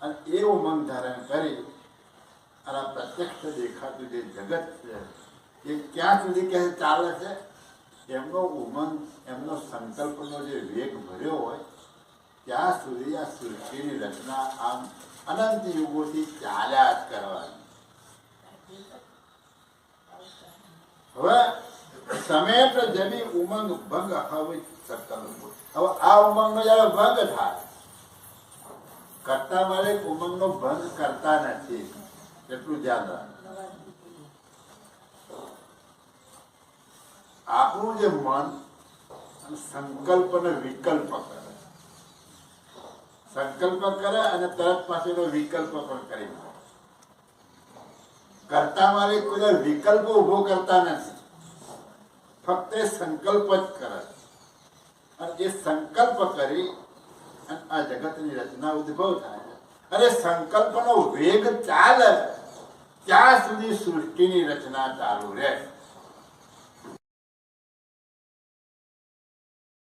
અને એ ઉમંગ ધારણ કરી અને પ્રત્યક્ષ દેખાતું જે જગત છે એ ક્યાં સુધી કે ચાલે છે? એમનો ઉમંગ, એમનો સંકલ્પનો જે વેગ ભર્યો હોય ત્યાં સુધી આ સૃષ્ટિની રચના આમ અનંત યુગોથી ચાલ્યા જ કરવાની. હવે સમેત જમી ઉમંગ ભંગ હવે સંકલ્પ. હવે આ ઉમંગનો જયારે ભંગ થાય, કરતા માલિક ઉમંગનો ભંગ કરતા નથી, એટલું ધ્યાન રાખ. આપણું જે મન સંકલ્પ ને વિકલ્પ કરે, સંકલ્પ કરે અને તરત પાછળનો વિકલ્પ પણ કરી નાખે. કરતા માલિક કોઈ વિકલ્પ ઉભો કરતા નથી, ફક્ત સંકલ્પ જ કરે અને એ સંકલ્પ કરી અને આ જગતની રચના ઉદ્ભવ થાય. અને સંકલ્પનો વેગ ચાલે ત્યાં સુધી સૃષ્ટિની રચના ચાલુ રહે.